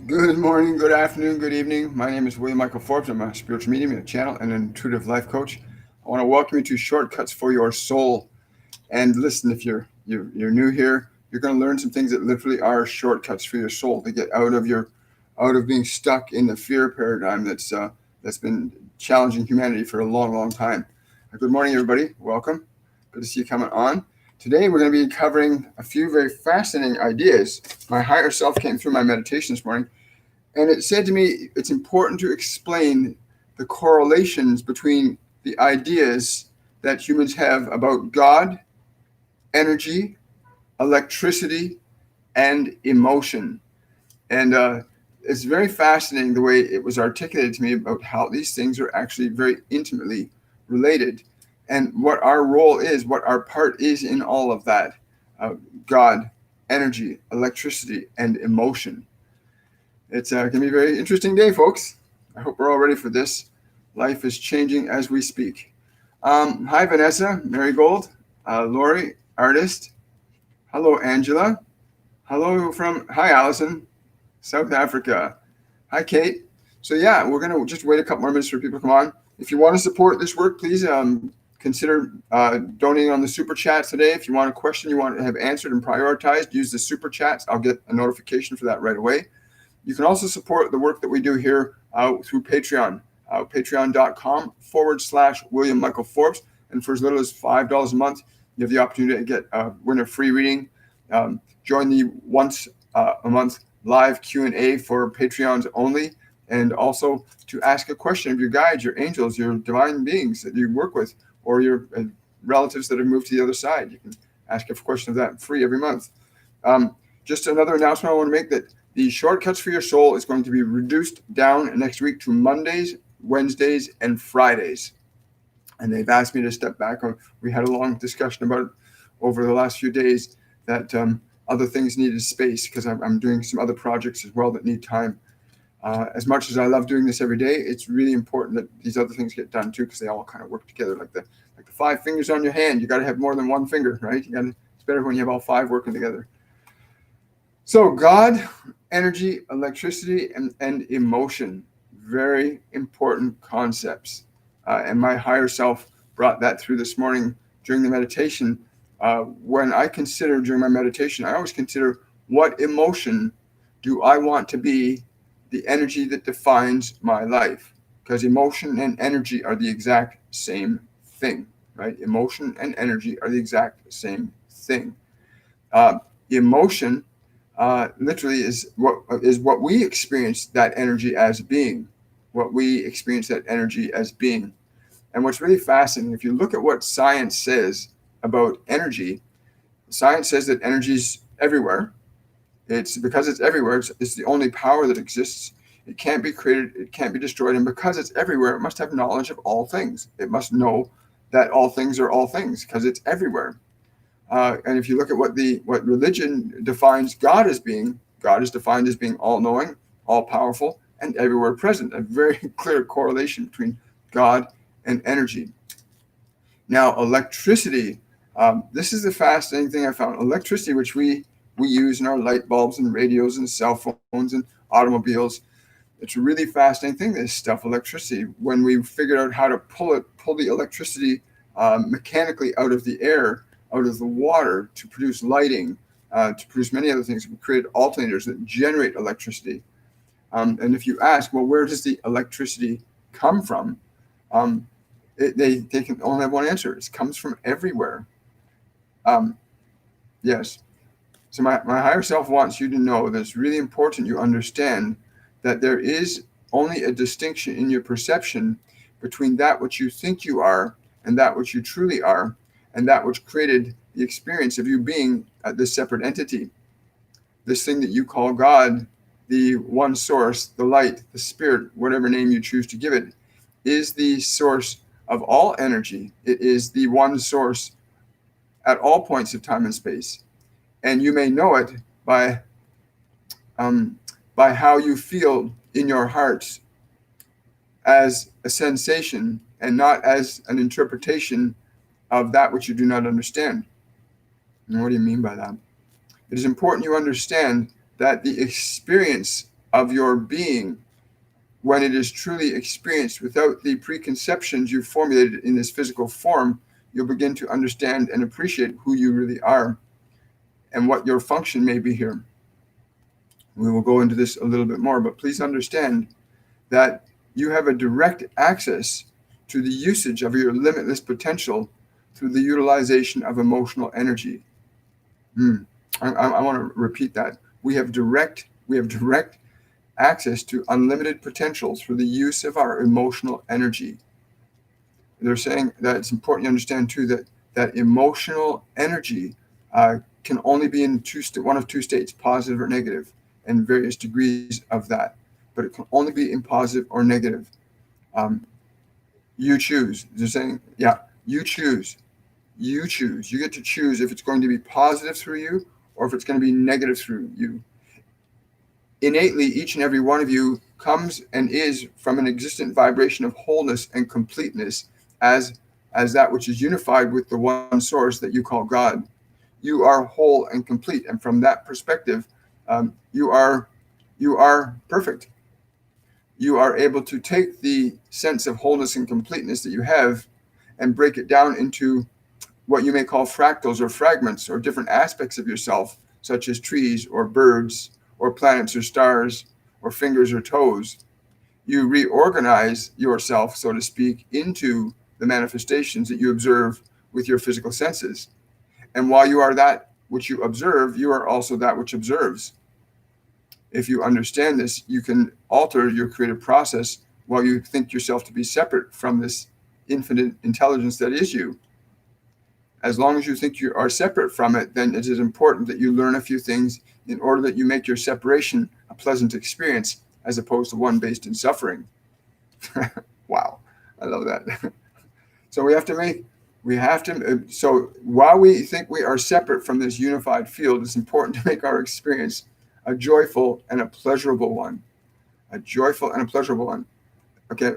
Good morning, good afternoon, good evening. My name is William Michael Forbes. I'm a spiritual medium, a channel, and an intuitive life coach. I want to welcome you to Shortcuts for Your Soul. And listen, if you're new here, you're going to learn some things that literally are shortcuts for your soul to get out of being stuck in the fear paradigm that's been challenging humanity for a long, long time. Good morning, everybody. Welcome. Good to see you coming on. Today, we're going to be covering a few very fascinating ideas. My higher self came through my meditation this morning, and it said to me, it's important to explain the correlations between the ideas that humans have about God, energy, electricity, and emotion. And it's very fascinating the way it was articulated to me about how these things are actually very intimately related and what our role is, what our part is in all of that. Uh, God, energy, electricity, and emotion. It's going to be a very interesting day, folks. I hope we're all ready for this. Life is changing as we speak. Hi, Vanessa, Marigold, Lori, artist. Hello, Angela. Hi, Allison, South Africa. Hi, Kate. So yeah, we're going to just wait a couple more minutes for people to come on. If you want to support this work, please consider donating on the super chats today. If you want a question you want to have answered and prioritized, use the super chats. I'll get a notification for that right away. You can also support the work that we do here through Patreon, patreon.com/William Michael Forbes. And for as little as $5 a month, you have the opportunity to win a free reading. Join the once a month live Q&A for Patreons only, and also to ask a question of your guides, your angels, your divine beings that you work with, or your relatives that have moved to the other side. You can ask a question of that free every month. Just another announcement I want to make, that the Shortcuts for Your Soul is going to be reduced down next week to Mondays, Wednesdays, and Fridays. And they've asked me to step back. We had a long discussion about it over the last few days, that other things needed space because I'm doing some other projects as well that need time. As much as I love doing this every day, it's really important that these other things get done too, because they all kind of work together, like the 5 fingers on your hand. You got to have more than one finger, right? It's better when you have all 5 working together. So God, energy, electricity, and emotion, very important concepts. And my higher self brought that through this morning during the meditation. When I consider during my meditation, I always consider, what emotion do I want to be the energy that defines my life? Because emotion and energy are the exact same thing, right? Emotion and energy are the exact same thing. Emotion literally is what we experience that energy as being. What we experience that energy as being. And what's really fascinating, if you look at what science says about energy, science says that energy is everywhere. It's because it's everywhere. It's the only power that exists. It can't be created. It can't be destroyed. And because it's everywhere, it must have knowledge of all things. It must know that all things are all things because it's everywhere. And if you look at what religion defines God as being, God is defined as being all-knowing, all-powerful, and everywhere present. A very clear correlation between God and energy. Now, electricity. This is the fascinating thing I found. Electricity, which we use in our light bulbs and radios and cell phones and automobiles. It's a really fascinating thing, this stuff, electricity. When we figured out how to pull the electricity mechanically out of the air, out of the water, to produce lighting, to produce many other things. We created alternators that generate electricity. And if you ask, well, where does the electricity come from? They can only have one answer. It comes from everywhere. Yes. So my higher self wants you to know that it's really important you understand that there is only a distinction in your perception between that which you think you are and that which you truly are, and that which created the experience of you being this separate entity. This thing that you call God, the one source, the light, the spirit, whatever name you choose to give it, is the source of all energy. It is the one source at all points of time and space. And you may know it by how you feel in your heart as a sensation and not as an interpretation of that which you do not understand. And what do you mean by that? It is important you understand that the experience of your being, when it is truly experienced without the preconceptions you formulated in this physical form, you'll begin to understand and appreciate who you really are and what your function may be here. We will go into this a little bit more, but please understand that you have a direct access to the usage of your limitless potential through the utilization of emotional energy. I want to repeat that. We have direct access to unlimited potential through the use of our emotional energy. They're saying that it's important to understand too that emotional energy can only be in one of two states, positive or negative, and various degrees of that. But it can only be in positive or negative. You choose. They're saying, yeah, you choose. You choose. You get to choose if it's going to be positive through you or if it's going to be negative through you. Innately, each and every one of you comes and is from an existent vibration of wholeness and completeness as that which is unified with the one source that you call God. You are whole and complete, and from that perspective, you are perfect. You are able to take the sense of wholeness and completeness that you have and break it down into what you may call fractals or fragments or different aspects of yourself, such as trees or birds or planets or stars or fingers or toes. You reorganize yourself, so to speak, into the manifestations that you observe with your physical senses. And while you are that which you observe, you are also that which observes. If you understand this, you can alter your creative process while you think yourself to be separate from this infinite intelligence that is you. As long as you think you are separate from it, then it is important that you learn a few things in order that you make your separation a pleasant experience as opposed to one based in suffering. Wow, I love that. So so while we think we are separate from this unified field, it's important to make our experience a joyful and a pleasurable one. A joyful and a pleasurable one. Okay.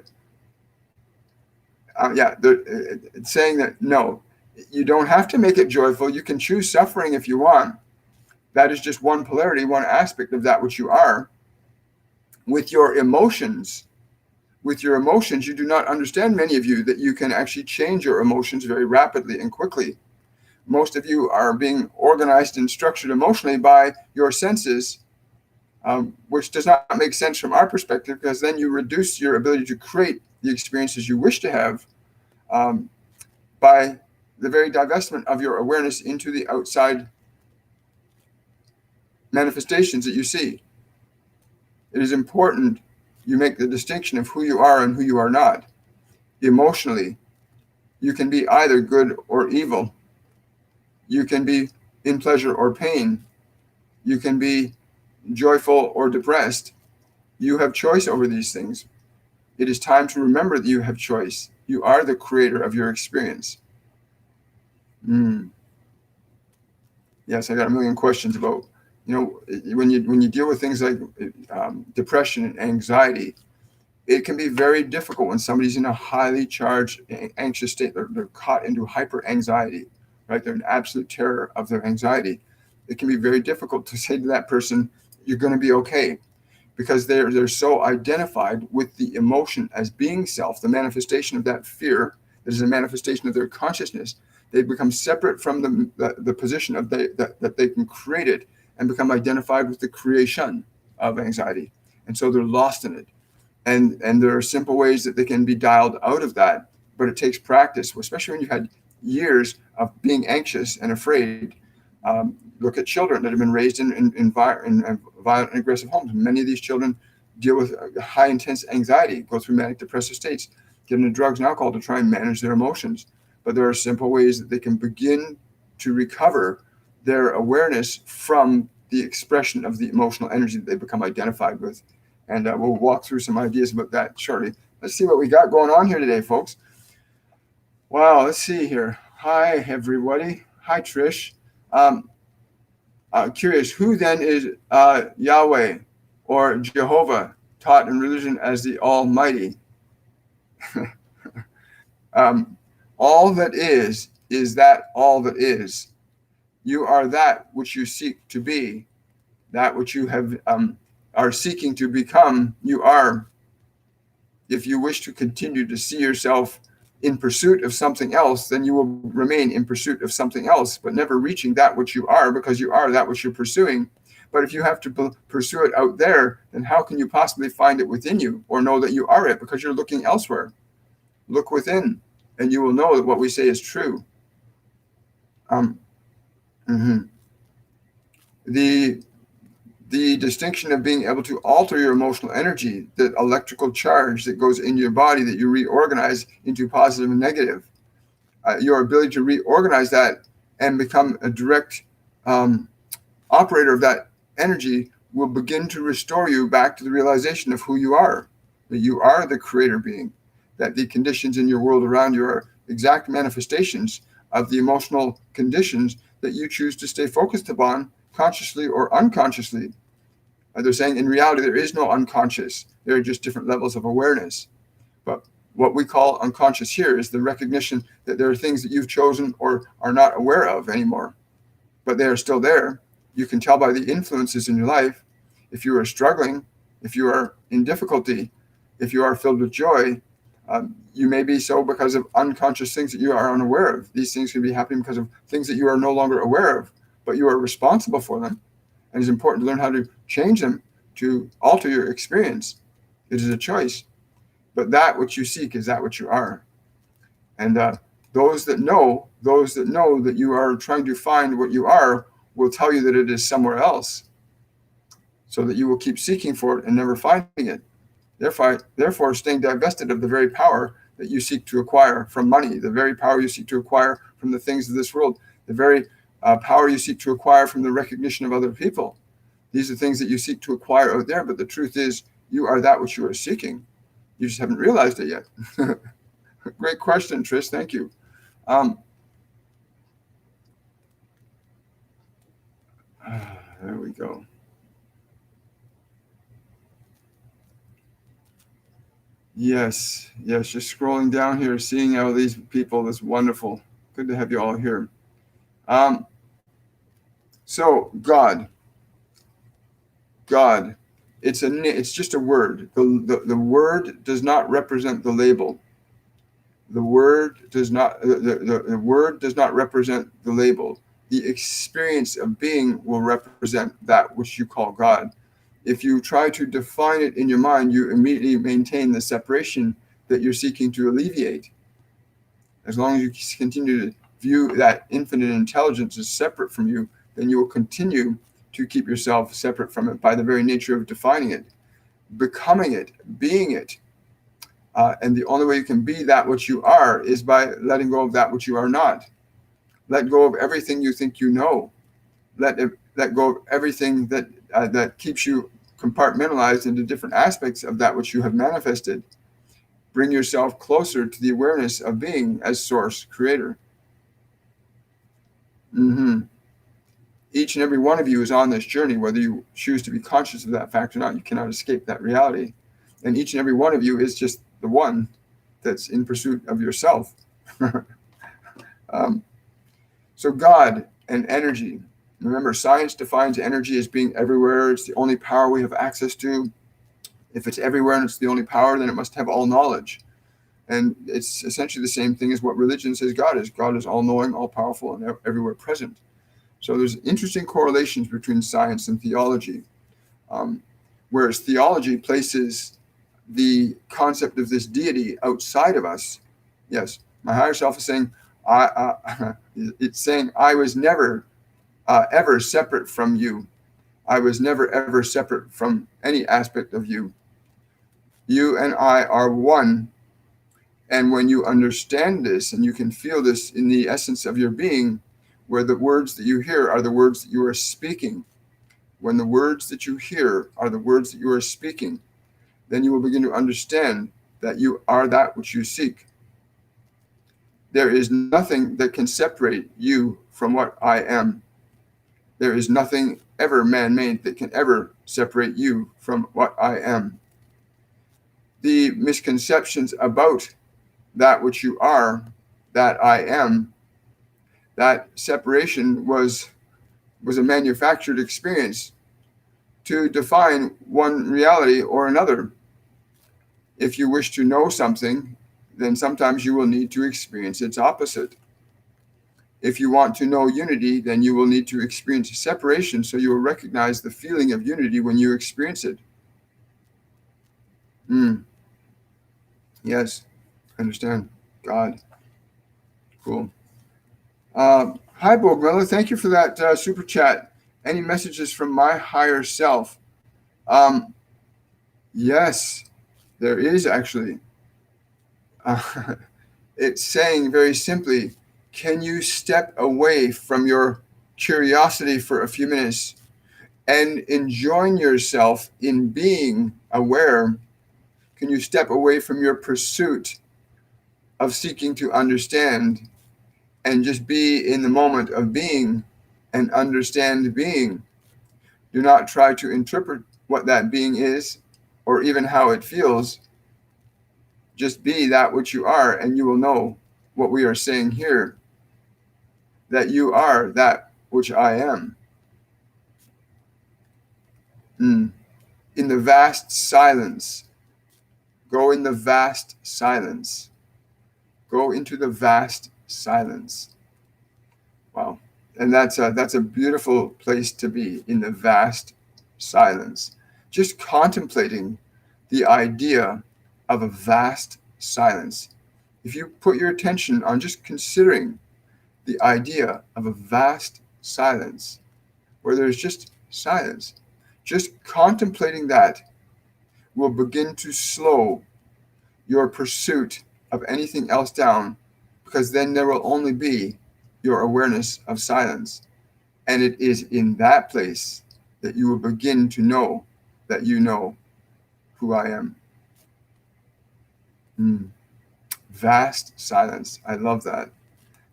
It's saying that no, you don't have to make it joyful. You can choose suffering if you want. That is just one polarity, one aspect of that which you are. With your emotions, you do not understand, many of you, that you can actually change your emotions very rapidly and quickly. Most of you are being organized and structured emotionally by your senses, which does not make sense from our perspective, because then you reduce your ability to create the experiences you wish to have by the very divestment of your awareness into the outside manifestations that you see. It is important you make the distinction of who you are and who you are not. Emotionally, you can be either good or evil. You can be in pleasure or pain. You can be joyful or depressed. You have choice over these things. It is time to remember that you have choice. You are the creator of your experience. Yes, I got a million questions about, when you deal with things like depression and anxiety, it can be very difficult when somebody's in a highly charged, anxious state. They're caught into hyper anxiety, right? They're in absolute terror of their anxiety. It can be very difficult to say to that person, you're going to be okay, because they're so identified with the emotion as being self, the manifestation of that fear that is a manifestation of their consciousness. They become separate from the position of that they can create it and become identified with the creation of anxiety. And so they're lost in it. And there are simple ways that they can be dialed out of that, but it takes practice, especially when you've had years of being anxious and afraid. Look at children that have been raised in violent and aggressive homes. Many of these children deal with high intense anxiety, go through manic depressive states, get into drugs and alcohol to try and manage their emotions. But there are simple ways that they can begin to recover their awareness from the expression of the emotional energy that they become identified with. And we'll walk through some ideas about that shortly. Let's see what we got going on here today, folks. Wow, let's see here. Hi, everybody. Hi, Trish. Curious, who then is Yahweh or Jehovah, taught in religion as the Almighty? All that is that all that is. You are that which you seek to be, that which you have are seeking to become, you are. If you wish to continue to see yourself in pursuit of something else, then you will remain in pursuit of something else, but never reaching that which you are, because you are that which you're pursuing. But if you have to pursue it out there, then how can you possibly find it within you or know that you are it? Because you're looking elsewhere. Look within, and you will know that what we say is true. Mhm. The distinction of being able to alter your emotional energy, the electrical charge that goes into your body that you reorganize into positive and negative, your ability to reorganize that and become a direct operator of that energy will begin to restore you back to the realization of who you are, that you are the creator being, that the conditions in your world around you are exact manifestations of the emotional conditions that you choose to stay focused upon, consciously or unconsciously. They're saying in reality there is no unconscious, there are just different levels of awareness. But what we call unconscious here is the recognition that there are things that you've chosen or are not aware of anymore, but they are still there. You can tell by the influences in your life. If you are struggling, if you are in difficulty, if you are filled with joy, you may be so because of unconscious things that you are unaware of. These things can be happening because of things that you are no longer aware of, but you are responsible for them. And it's important to learn how to change them, to alter your experience. It is a choice. But that which you seek is that which you are. And those that know that you are trying to find what you are will tell you that it is somewhere else, so that you will keep seeking for it and never finding it. Therefore, staying divested of the very power that you seek to acquire from money, the very power you seek to acquire from the things of this world, the very power you seek to acquire from the recognition of other people. These are things that you seek to acquire out there, but the truth is you are that which you are seeking. You just haven't realized it yet. Great question, Trish. Thank you. There we go. Yes, just scrolling down here, seeing all these people is wonderful. Good to have you all here. So God, it's just a word. The word does not represent the label. The word does not the word does not represent the label. The experience of being will represent that which you call God. If you try to define it in your mind, you immediately maintain the separation that you're seeking to alleviate. As long as you continue to view that infinite intelligence as separate from you, then you will continue to keep yourself separate from it by the very nature of defining it, becoming it, being it. And the only way you can be that which you are is by letting go of that which you are not. Let go of everything you think you know. Let go of everything that keeps you compartmentalized into different aspects of that which you have manifested. Bring yourself closer to the awareness of being as source creator. Each and every one of you is on this journey, whether you choose to be conscious of that fact or not. You cannot escape that reality. And each and every one of you is just the one that's in pursuit of yourself. So God and energy. Remember, science defines energy as being everywhere. It's the only power we have access to. If it's everywhere and it's the only power, then it must have all knowledge. And it's essentially the same thing as what religion says God is. God is all-knowing, all-powerful, and everywhere present. So there's interesting correlations between science and theology. Whereas theology places the concept of this deity outside of us. Yes, my higher self is saying, it's saying, I was never ever separate from you. I was never ever separate from any aspect of you. You and I are one. And when you understand this and you can feel this in the essence of your being, where the words that you hear are the words that you are speaking, when the words that you hear are the words that you are speaking, then you will begin to understand that you are that which you seek. There is nothing that can separate you from what I am. There is nothing ever man-made that can ever separate you from what I am. The misconceptions about that which you are, that I am, that separation was a manufactured experience to define one reality or another. If you wish to know something, then sometimes you will need to experience its opposite. If you want to know unity, then you will need to experience separation, so you will recognize the feeling of unity when you experience it. Yes, I understand. God. Cool. Hi, Bogmiller. Thank you for that super chat. Any messages from my higher self? Yes, there is actually. It's saying very simply, can you step away from your curiosity for a few minutes and enjoying yourself in being aware? Can you step away from your pursuit of seeking to understand and just be in the moment of being and understand being? Do not try to interpret what that being is or even how it feels. Just be that which you are, and you will know what we are saying here, that you are that which I am. In the vast silence, go in the vast silence. Go into the vast silence. Wow. And that's a beautiful place to be, in the vast silence. Just contemplating the idea of a vast silence. If you put your attention on just considering the idea of a vast silence, where there's just silence, just contemplating that will begin to slow your pursuit of anything else down, because then there will only be your awareness of silence. And it is in that place that you will begin to know that you know who I am. Vast silence. I love that.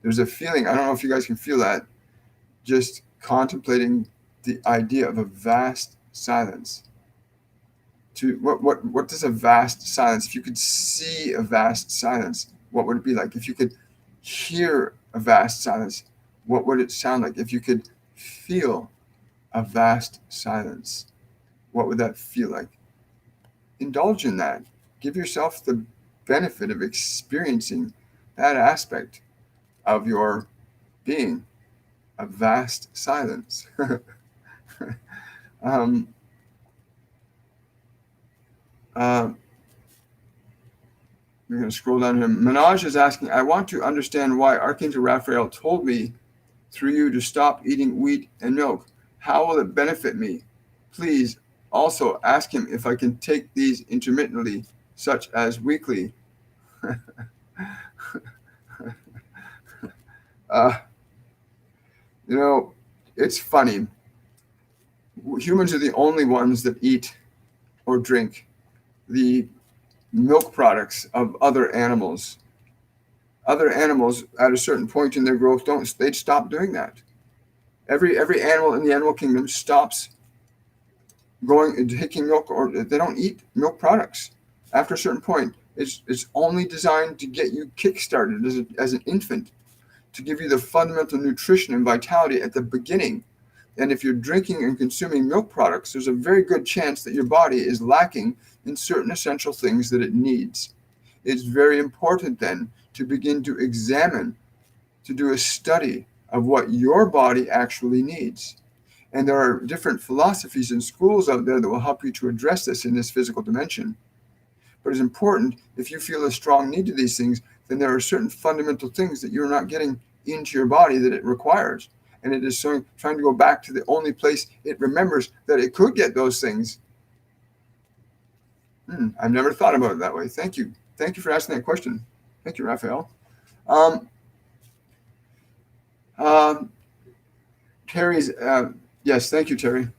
There's a feeling, I don't know if you guys can feel that, just contemplating the idea of a vast silence. What does a vast silence, if you could see a vast silence, what would it be like? If you could hear a vast silence, what would it sound like? If you could feel a vast silence, what would that feel like? Indulge in that. Give yourself the benefit of experiencing that aspect of your being, a vast silence. We're going to scroll down here. Manoj is asking, I want to understand why Archangel Raphael told me through you to stop eating wheat and milk. How will it benefit me? Please also ask him if I can take these intermittently, such as weekly. It's funny. Humans are the only ones that eat or drink the milk products of other animals. Other animals, at a certain point in their growth, they'd stop doing that. Every animal in the animal kingdom stops going and taking milk, or they don't eat milk products. After a certain point, it's only designed to get you kick-started as an infant, to give you the fundamental nutrition and vitality at the beginning. And if you're drinking and consuming milk products, there's a very good chance that your body is lacking in certain essential things that it needs. It's very important then to begin to examine, to do a study of what your body actually needs. And there are different philosophies and schools out there that will help you to address this in this physical dimension. But it's important, if you feel a strong need to these things, then there are certain fundamental things that you're not getting into your body that it requires. And it is trying to go back to the only place it remembers that it could get those things. I've never thought about it that way. Thank you. Thank you for asking that question. Thank you, Raphael. Terry's, yes, thank you, Terry.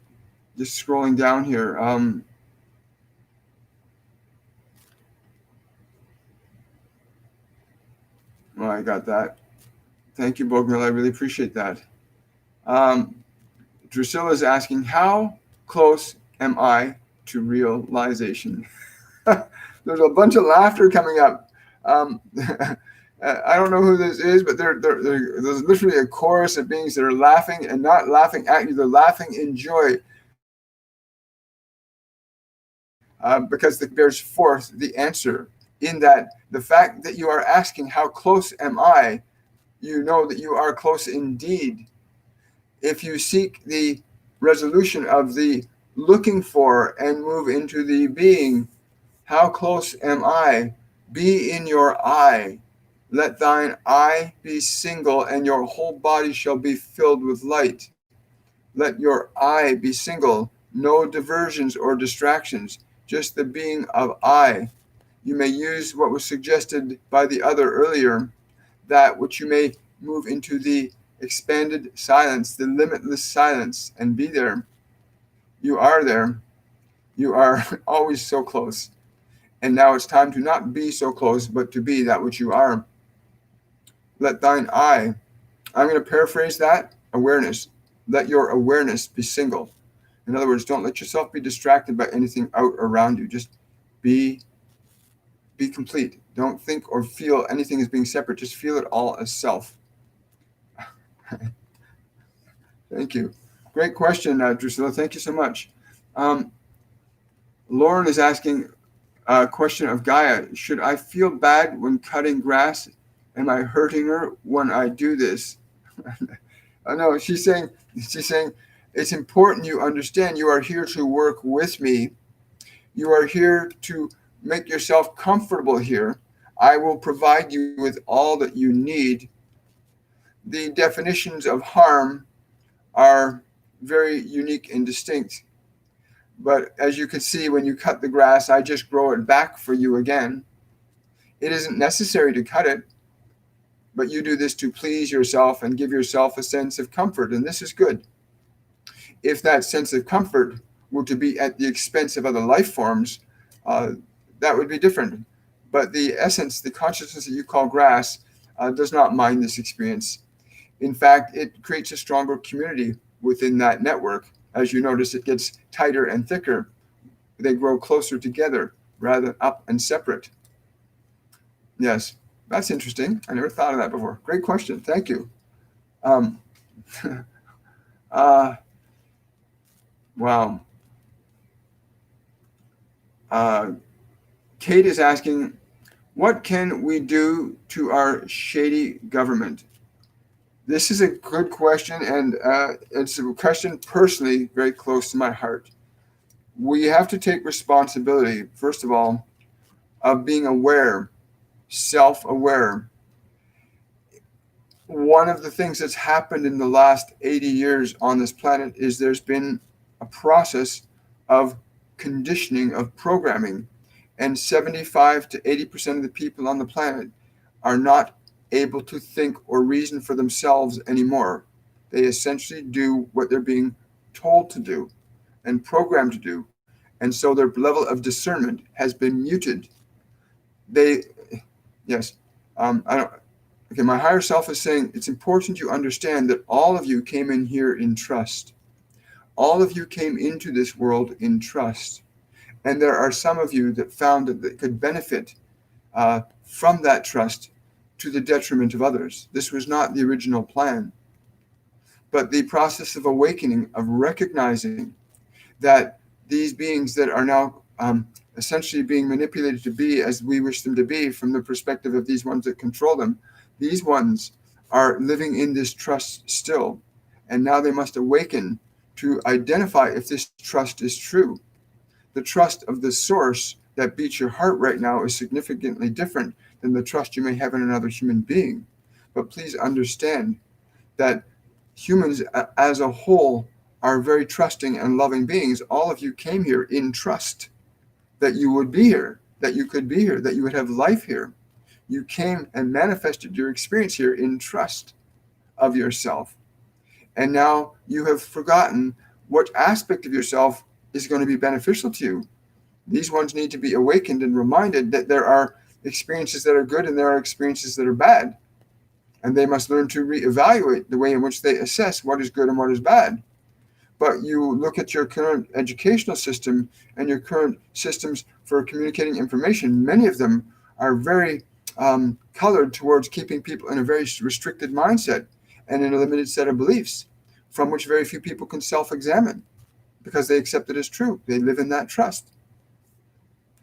Just scrolling down here. Well, I got that. Thank you, Bogmil. I really appreciate that. Drusilla is asking, how close am I to realization? There's a bunch of laughter coming up. I don't know who this is, but there's literally a chorus of beings that are laughing and not laughing at you. They're laughing in joy. because it bears forth the answer in that the fact that you are asking, how close am I? You know that you are close indeed. If you seek the resolution of the looking for and move into the being, how close am I? Be in your eye. Let thine eye be single, and your whole body shall be filled with light. Let your eye be single, no diversions or distractions, just the being of I. You may use what was suggested by the other earlier, that which you may move into the expanded silence, the limitless silence, and be there. You are there. You are always so close. And now it's time to not be so close, but to be that which you are. Let thine eye, I'm going to paraphrase that, awareness. Let your awareness be single. In other words, don't let yourself be distracted by anything out around you. Just be complete. Don't think or feel anything as being separate. Just feel it all as self. Thank you. Great question, Drusilla. Thank you so much. Lauren is asking a question of Gaia. Should I feel bad when cutting grass? Am I hurting her when I do this? No, she's saying it's important you understand you are here to work with me. You are here to make yourself comfortable here. I will provide you with all that you need. The definitions of harm are very unique and distinct. But as you can see, when you cut the grass, I just grow it back for you again. It isn't necessary to cut it, but you do this to please yourself and give yourself a sense of comfort, and this is good. If that sense of comfort were to be at the expense of other life forms, that would be different. But the essence, the consciousness that you call grass, does not mind this experience. In fact, it creates a stronger community within that network. As you notice, it gets tighter and thicker. They grow closer together rather than up and separate. Yes, that's interesting. I never thought of that before. Great question. Thank you. Wow. Kate is asking, what can we do to our shady government? This is a good question, and it's a question personally very close to my heart. We have to take responsibility, first of all, of being aware, self-aware. One of the things that's happened in the last 80 years on this planet is there's been a process of conditioning, of programming, and 75 to 80% of the people on the planet are not able to think or reason for themselves anymore. They essentially do what they're being told to do and programmed to do. And so their level of discernment has been muted. My higher self is saying it's important you understand that all of you came in here in trust. All of you came into this world in trust. And there are some of you that found that could benefit from that trust to the detriment of others. This was not the original plan. But the process of awakening, of recognizing that these beings that are now essentially being manipulated to be as we wish them to be from the perspective of these ones that control them, these ones are living in this trust still. And now they must awaken to identify if this trust is true. The trust of the source that beats your heart right now is significantly different than the trust you may have in another human being. But please understand that humans as a whole are very trusting and loving beings. All of you came here in trust that you would be here, that you could be here, that you would have life here. You came and manifested your experience here in trust of yourself. And now you have forgotten what aspect of yourself is going to be beneficial to you. These ones need to be awakened and reminded that there are experiences that are good and there are experiences that are bad. And they must learn to reevaluate the way in which they assess what is good and what is bad. But you look at your current educational system and your current systems for communicating information, many of them are very colored towards keeping people in a very restricted mindset and in a limited set of beliefs from which very few people can self-examine because they accept it as true. They live in that trust.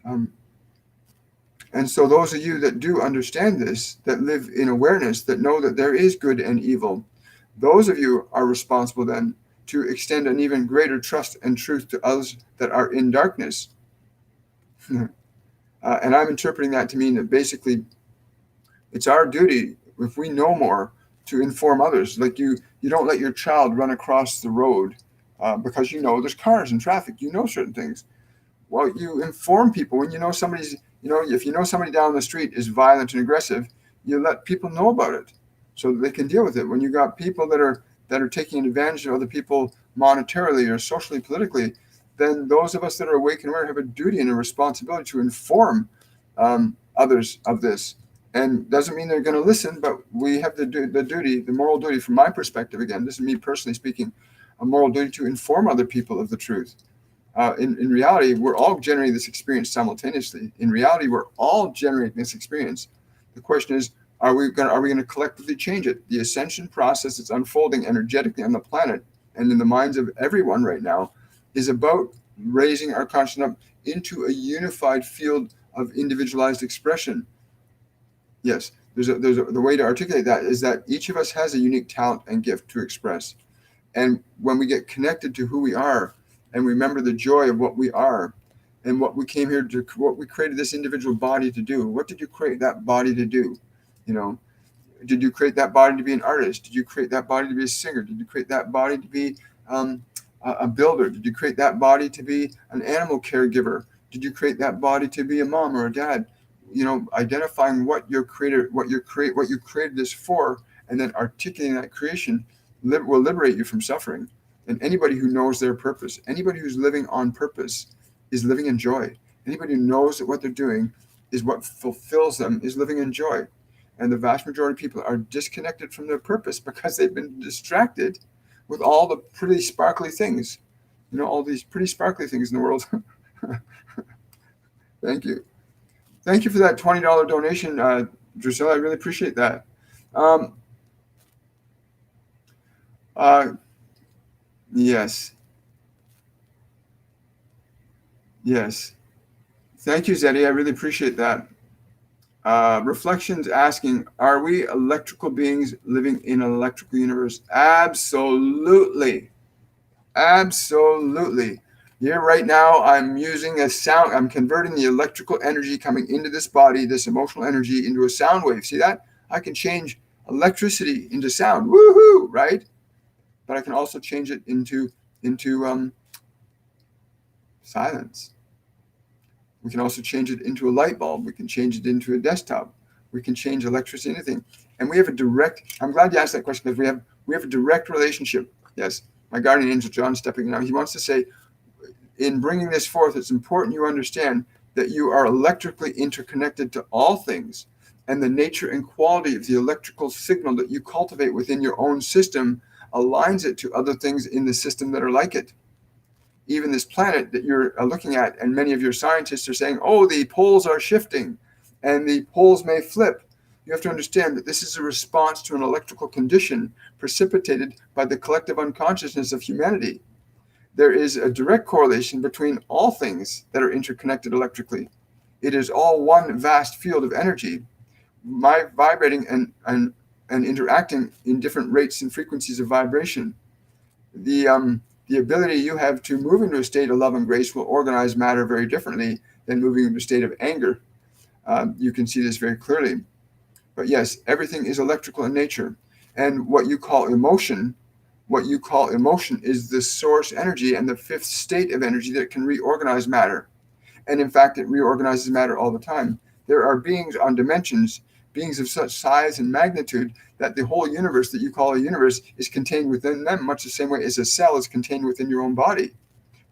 Um, and so those of you that do understand this, that live in awareness, that know that there is good and evil, those of you are responsible then to extend an even greater trust and truth to others that are in darkness. And I'm interpreting that to mean that basically it's our duty, if we know more, to inform others. Like you don't let your child run across the road because you know there's cars and traffic. You know certain things. Well, you inform people when you know somebody's. If you know somebody down the street is violent and aggressive, you let people know about it so that they can deal with it. When you got people that are taking advantage of other people monetarily or socially, politically, then those of us that are awake and aware have a duty and a responsibility to inform others of this. And doesn't mean they're going to listen, but we have the duty, the moral duty, from my perspective, again, this is me personally speaking, a moral duty to inform other people of the truth. In reality, we're all generating this experience simultaneously. In reality, we're all generating this experience. The question is, are we going to collectively change it? The ascension process that's unfolding energetically on the planet and in the minds of everyone right now is about raising our consciousness up into a unified field of individualized expression. Yes, the way to articulate that is that each of us has a unique talent and gift to express. And when we get connected to who we are and remember the joy of what we are and what we came here to, what we created this individual body to do, what did you create that body to do? Did you create that body to be an artist? Did you create that body to be a singer? Did you create that body to be a builder? Did you create that body to be an animal caregiver? Did you create that body to be a mom or a dad? Identifying what you created this for, and then articulating that creation will liberate you from suffering. And anybody who knows their purpose, anybody who's living on purpose, is living in joy. Anybody who knows that what they're doing is what fulfills them is living in joy. And the vast majority of people are disconnected from their purpose because they've been distracted with all the pretty sparkly things, all these pretty sparkly things in the world. Thank you. Thank you for that $20 donation, Drusilla. I really appreciate that. Yes. Thank you, Zeddy. I really appreciate that. Reflections asking, are we electrical beings living in an electrical universe? Absolutely. Here right now, I'm using a sound. I'm converting the electrical energy coming into this body, this emotional energy, into a sound wave. See that? I can change electricity into sound. Woohoo! Right? But I can also change it into silence. We can also change it into a light bulb. We can change it into a desktop. We can change electricity, anything. And we have a direct, I'm glad you asked that question, because we have a direct relationship. Yes, my guardian angel, John, stepping in now. He wants to say, in bringing this forth, it's important you understand that you are electrically interconnected to all things. And the nature and quality of the electrical signal that you cultivate within your own system aligns it to other things in the system that are like it. Even this planet that you're looking at, and many of your scientists are saying, oh, the poles are shifting and the poles may flip. You have to understand that this is a response to an electrical condition precipitated by the collective unconsciousness of humanity. There is a direct correlation between all things that are interconnected electrically. It is all one vast field of energy, vibrating and interacting in different rates and frequencies of vibration. The ability you have to move into a state of love and grace will organize matter very differently than moving into a state of anger. You can see this very clearly. But yes, everything is electrical in nature. And what you call emotion is the source energy and the fifth state of energy that can reorganize matter. And in fact, it reorganizes matter all the time. There are beings on dimensions, beings of such size and magnitude that the whole universe that you call a universe is contained within them, much the same way as a cell is contained within your own body.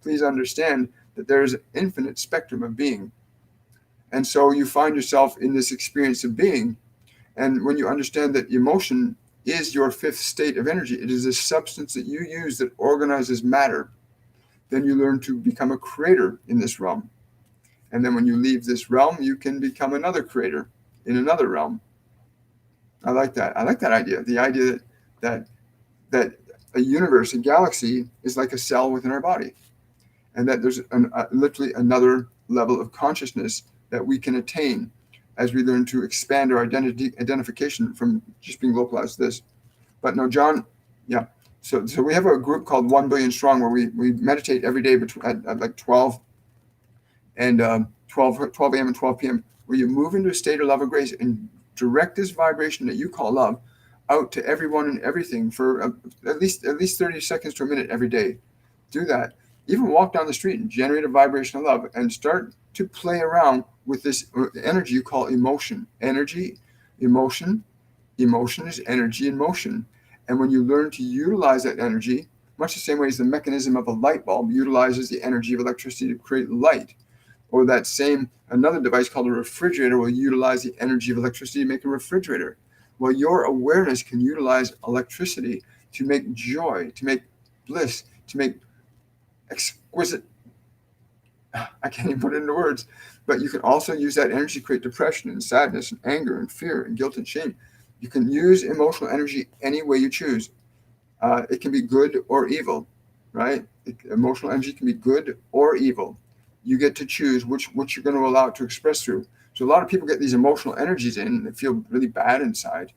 Please understand that there is an infinite spectrum of being. And so you find yourself in this experience of being. And when you understand that emotion is your fifth state of energy, it is a substance that you use that organizes matter, then you learn to become a creator in this realm. And then when you leave this realm, you can become another creator in another realm. I like that. I like that idea. The idea that a universe, a galaxy, is like a cell within our body, and that there's literally another level of consciousness that we can attain as we learn to expand our identification from just being localized to this. But no, John, yeah. So we have a group called 1 Billion Strong where we meditate every day at like 12 and 12 a.m. and 12 p.m. where you move into a state of love and grace and direct this vibration that you call love out to everyone and everything for at least 30 seconds to a minute every day. Do that. Even walk down the street and generate a vibration of love and start to play around with this energy you call emotion. Energy, emotion. Emotion is energy in motion. And when you learn to utilize that energy, much the same way as the mechanism of a light bulb utilizes the energy of electricity to create light, or that same another device called a refrigerator will utilize the energy of electricity to make a refrigerator. Well, your awareness can utilize electricity to make joy, to make bliss, to make exquisite, I can't even put it into words, but you can also use that energy to create depression and sadness and anger and fear and guilt and shame. You can use emotional energy any way you choose. It can be good or evil, right? Emotional energy can be good or evil. You get to choose which you're going to allow it to express through. So a lot of people get these emotional energies in and they feel really bad inside,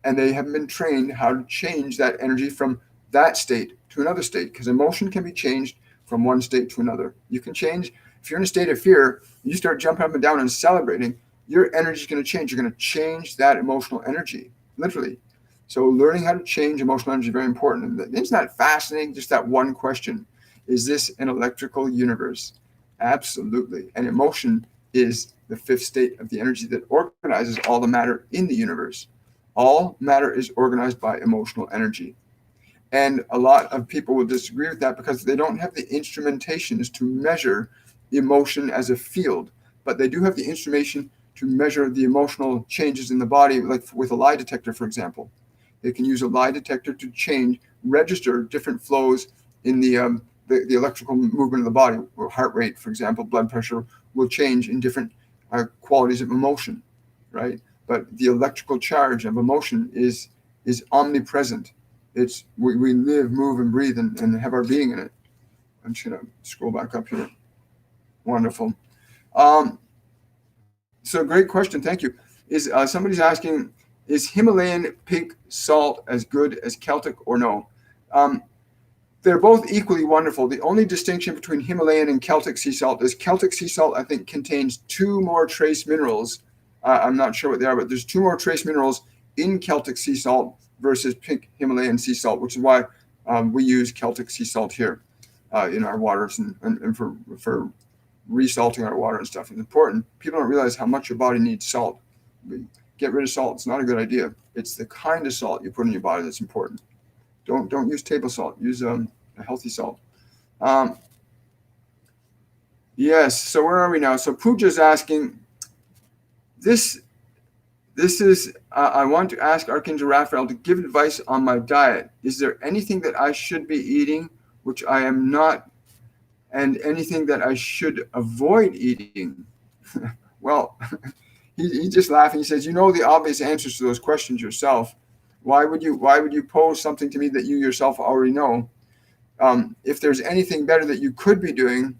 and they haven't been trained how to change that energy from that state to another state, because emotion can be changed from one state to another. You can change, if you're in a state of fear, you start jumping up and down and celebrating, your energy is going to change. You're going to change that emotional energy, literally. So learning how to change emotional energy is very important. And isn't that fascinating? Just that one question. Is this an electrical universe? Absolutely. And emotion is the fifth state of the energy that organizes all the matter in the universe. All matter is organized by emotional energy. And a lot of people will disagree with that because they don't have the instrumentations to measure emotion as a field, but they do have the instrumentation to measure the emotional changes in the body, like with a lie detector, for example. They can use a lie detector to register different flows in the electrical movement of the body. Or heart rate, for example, blood pressure will change in different qualities of emotion, right? But the electrical charge of emotion is omnipresent. We live, move, and breathe and have our being in it. I'm just going to scroll back up here. Wonderful. So great question. Thank you. Somebody's asking, is Himalayan pink salt as good as Celtic or no? They're both equally wonderful. The only distinction between Himalayan and Celtic sea salt is Celtic sea salt, I think, contains 2 more trace minerals. I'm not sure what they are, but there's 2 more trace minerals in Celtic sea salt versus pink Himalayan sea salt, which is why we use Celtic sea salt here in our waters and for resalting our water and stuff. It's important. People don't realize how much your body needs salt. Get rid of salt. It's not a good idea. It's the kind of salt you put in your body that's important. Don't use table salt. Use a healthy salt. Yes. So where are we now? So Pooja's asking, this is, I want to ask Archangel Raphael to give advice on my diet. Is there anything that I should be eating which I am not, and anything that I should avoid eating? Well, he's just laughing. He says, you know the obvious answers to those questions yourself. Why would you pose something to me that you yourself already know? If there's anything better that you could be doing,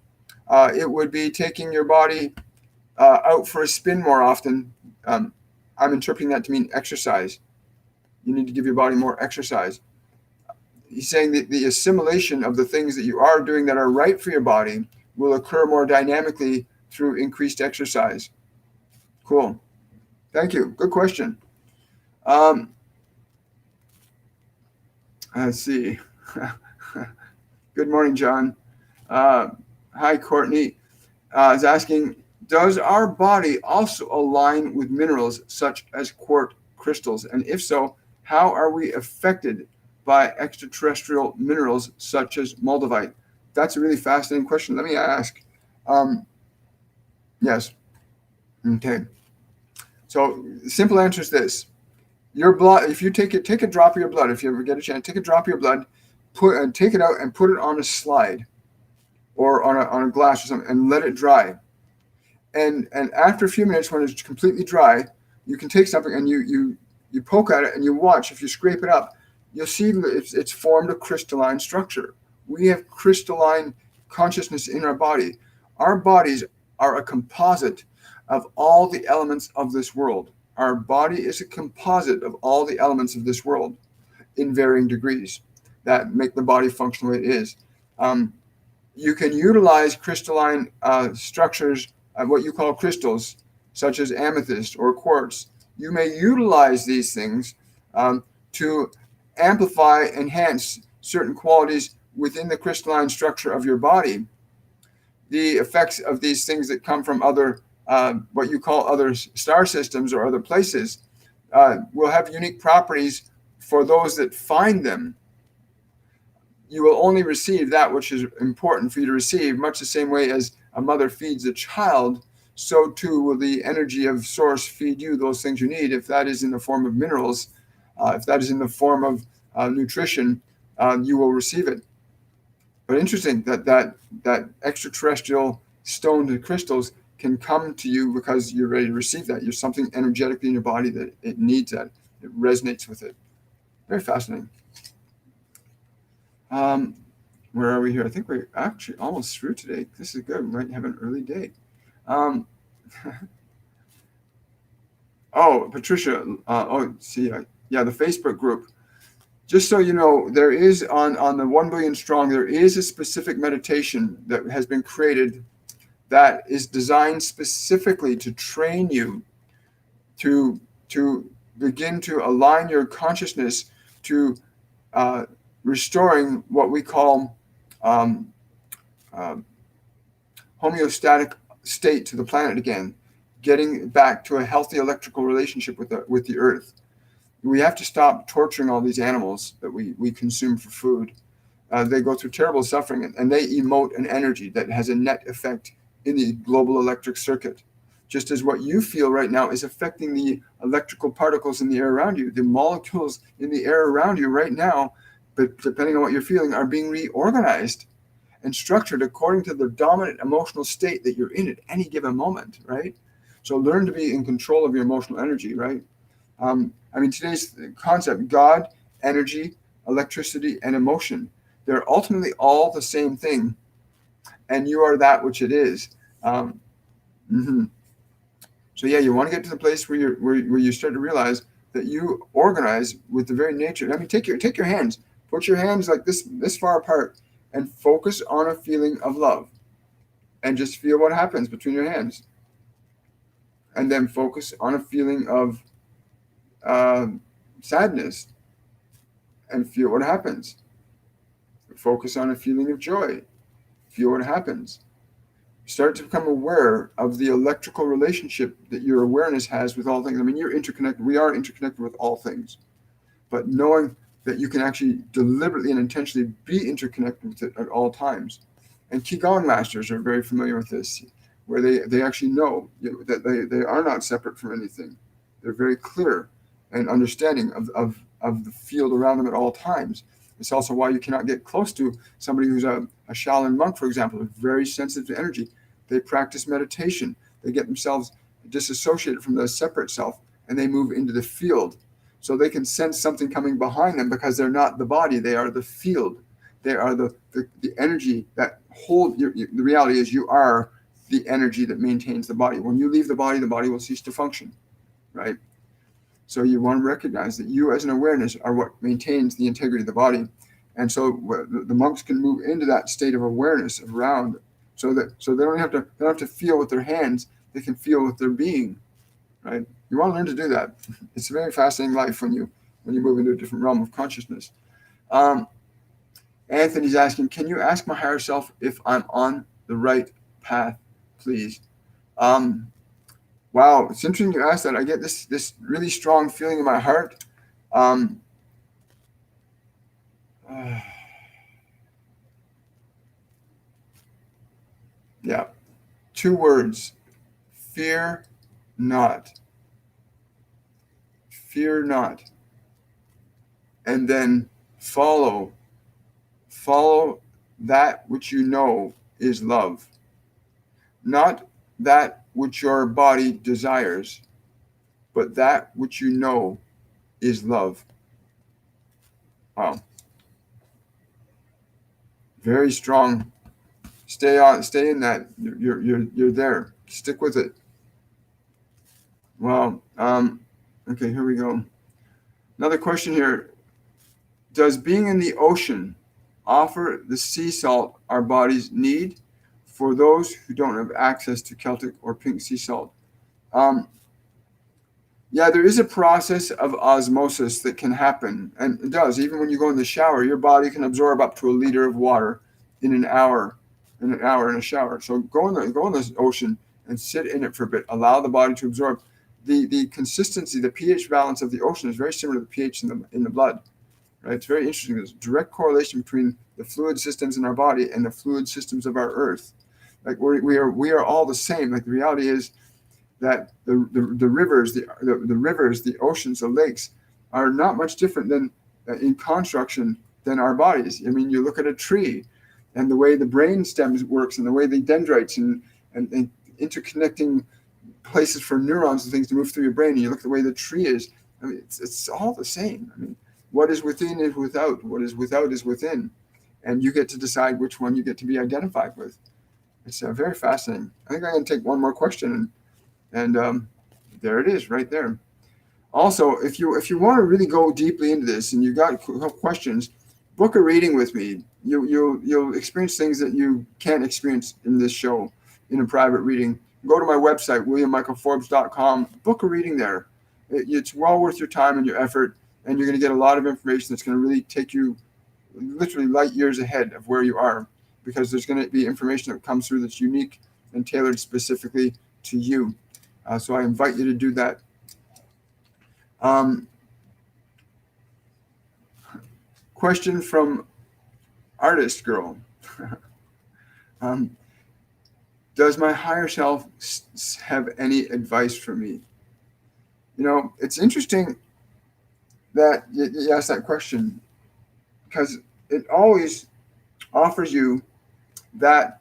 it would be taking your body out for a spin more often. I'm interpreting that to mean exercise. You need to give your body more exercise. He's saying that the assimilation of the things that you are doing that are right for your body will occur more dynamically through increased exercise. Cool. Thank you. Good question. Let's see. Good morning, John. Hi, Courtney. Is asking, does our body also align with minerals such as quartz crystals? And if so, how are we affected by extraterrestrial minerals such as moldavite? That's a really fascinating question. Let me ask. Yes. Okay. So the simple answer is this. Your blood, if you take a drop of your blood, if you ever get a chance, take a drop of your blood, take it out and put it on a slide or on a glass or something and let it dry. And after a few minutes, when it's completely dry, you can take something and you poke at it and you watch. If you scrape it up, you'll see it's formed a crystalline structure. We have crystalline consciousness in our body. Our bodies are a composite of all the elements of this world. Our body is a composite of all the elements of this world in varying degrees that make the body function the way it is. You can utilize crystalline structures, what you call crystals, such as amethyst or quartz. You may utilize these things to amplify, enhance certain qualities within the crystalline structure of your body. The effects of these things that come from other, what you call other star systems or other places, will have unique properties for those that find them. You will only receive that which is important for you to receive, much the same way as a mother feeds a child, so too will the energy of source feed you those things you need. If that is in the form of minerals, if that is in the form of nutrition, you will receive it. But interesting that extraterrestrial stones and crystals can come to you because you're ready to receive that. You're something energetically in your body that it needs that. It resonates with it. Very fascinating. Where are we here? I think we're actually almost through today. This is good. We might have an early day. Oh, Patricia. Yeah, the Facebook group. Just so you know, there is on the 1 Billion Strong, there is a specific meditation that has been created that is designed specifically to train you to begin to align your consciousness to restoring what we call homeostatic state to the planet again, getting back to a healthy electrical relationship with the earth. We have to stop torturing all these animals that we consume for food. They go through terrible suffering, and they emote an energy that has a net effect in the global electric circuit. Just as what you feel right now is affecting the electrical particles in the air around you. The molecules in the air around you right now, but depending on what you're feeling, are being reorganized and structured according to the dominant emotional state that you're in at any given moment, right? So learn to be in control of your emotional energy, right? Today's concept, God, energy, electricity, and emotion, they're ultimately all the same thing, and you are that which it is. So yeah, you want to get to the place where you start to realize that you organize with the very nature. Take your hands, put your hands like this far apart, and focus on a feeling of love, and just feel what happens between your hands, and then focus on a feeling of sadness, and feel what happens. Focus on a feeling of joy, feel what happens. Start to become aware of the electrical relationship that your awareness has with all things. You're interconnected. We are interconnected with all things. But knowing that you can actually deliberately and intentionally be interconnected with it at all times. And Qigong masters are very familiar with this, where they actually know that they are not separate from anything. They're very clear and understanding of the field around them at all times. It's also why you cannot get close to somebody who's a Shaolin monk, for example, who's very sensitive to energy. They practice meditation. They get themselves disassociated from the separate self, and they move into the field. So they can sense something coming behind them because they're not the body. They are the field. They are the energy that hold. The reality is you are the energy that maintains the body. When you leave the body will cease to function, right? So you want to recognize that you as an awareness are what maintains the integrity of the body. And so the monks can move into that state of awareness around, so they don't have to feel with their hands, they can feel with their being, right? You want to learn to do that. It's a very fascinating life when you move into a different realm of consciousness. Anthony's asking, can you ask my higher self if I'm on the right path, please? Wow, it's interesting you asked that. I get this really strong feeling in my heart. Yeah, 2 words: fear not. Fear not. And then follow that which you know is love, not that which your body desires, but that which you know is love. Wow. Very strong Stay in that. You're there. Stick with it. Well, okay, here we go. Another question here. Does being in the ocean offer the sea salt our bodies need for those who don't have access to Celtic or pink sea salt? Yeah, there is a process of osmosis that can happen, and it does. Even when you go in the shower, your body can absorb up to a liter of water in an hour. In a shower. So go in the ocean and sit in it for a bit. Allow the body to absorb. The consistency, the pH balance of the ocean is very similar to the pH in the blood. Right? It's very interesting. There's a direct correlation between the fluid systems in our body and the fluid systems of our earth. Like we are all the same. Like the reality is that the rivers, the oceans, the lakes are not much different than in construction than our bodies. I mean, you look at a tree and the way the brain stems works and the way the dendrites and interconnecting places for neurons and things to move through your brain, and you look at the way the tree is. I mean, it's all the same. I mean, what is within is without. What is without is within. And you get to decide which one you get to be identified with. It's very fascinating. I think I'm going to take one more question, and there it is right there. Also, if you want to really go deeply into this and you got questions, book a reading with me. You'll experience things that you can't experience in this show in a private reading. Go to my website, williammichaelforbes.com. Book a reading there. It's well worth your time and your effort, and you're going to get a lot of information that's going to really take you literally light years ahead of where you are, because there's going to be information that comes through that's unique and tailored specifically to you. So I invite you to do that. Question from Artist Girl. Does my higher self have any advice for me? You know, it's interesting that you asked that question, because it always offers you that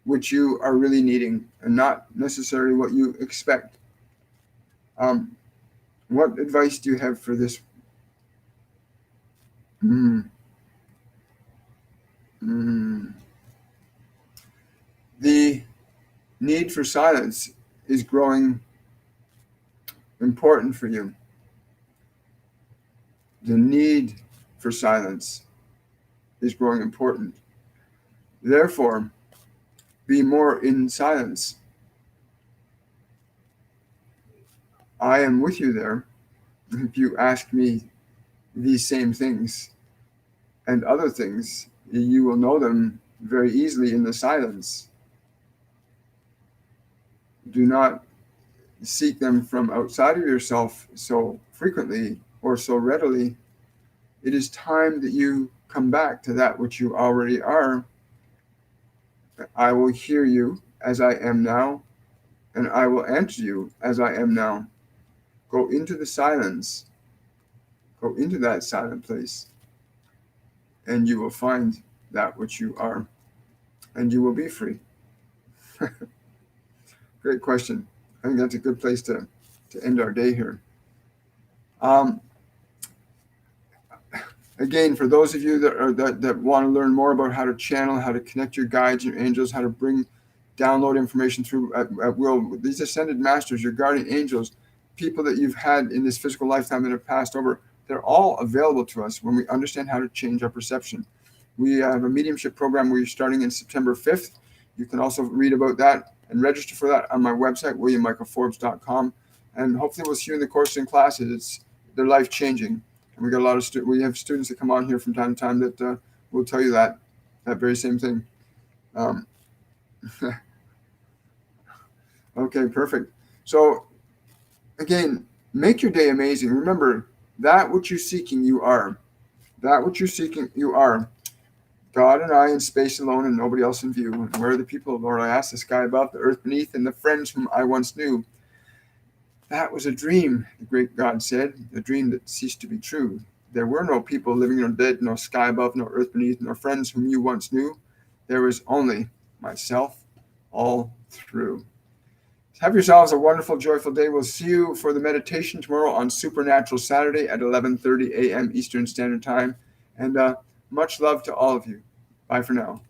which you are really needing and not necessarily what you expect. What advice do you have for this? The need for silence is growing important for you. The need for silence is growing important. Therefore, be more in silence. I am with you there. If you ask me these same things and other things, you will know them very easily in the silence. Do not seek them from outside of yourself so frequently or so readily. It is time that you come back to that which you already are. I will hear you as I am now, and I will answer you as I am now. Go into the silence. Go into that silent place, and you will find that which you are, and you will be free. Great question. I think that's a good place to end our day here. Again, for those of you that want to learn more about how to channel, how to connect your guides, your angels, how to download information through at will, these ascended masters, your guardian angels, people that you've had in this physical lifetime that have passed over, they're all available to us when we understand how to change our perception. We have a mediumship program we're starting in September 5th. You can also read about that and register for that on my website, williammichaelforbes.com. And hopefully we'll see you in the course and classes. They're life-changing. And we got a lot of we have students that come on here from time to time that will tell you that very same thing. Okay, perfect. So again, make your day amazing. Remember, that which you're seeking, you are. That which you're seeking, you are. God and I in space alone and nobody else in view. And where are the people, Lord? I ask, the sky above, the earth beneath, and the friends whom I once knew. That was a dream, the great God said, a dream that ceased to be true. There were no people living or dead, no sky above, no earth beneath, nor friends whom you once knew. There was only myself all through. Have yourselves a wonderful, joyful day. We'll see you for the meditation tomorrow on Supernatural Saturday at 11:30 a.m. Eastern Standard Time. And much love to all of you. Bye for now.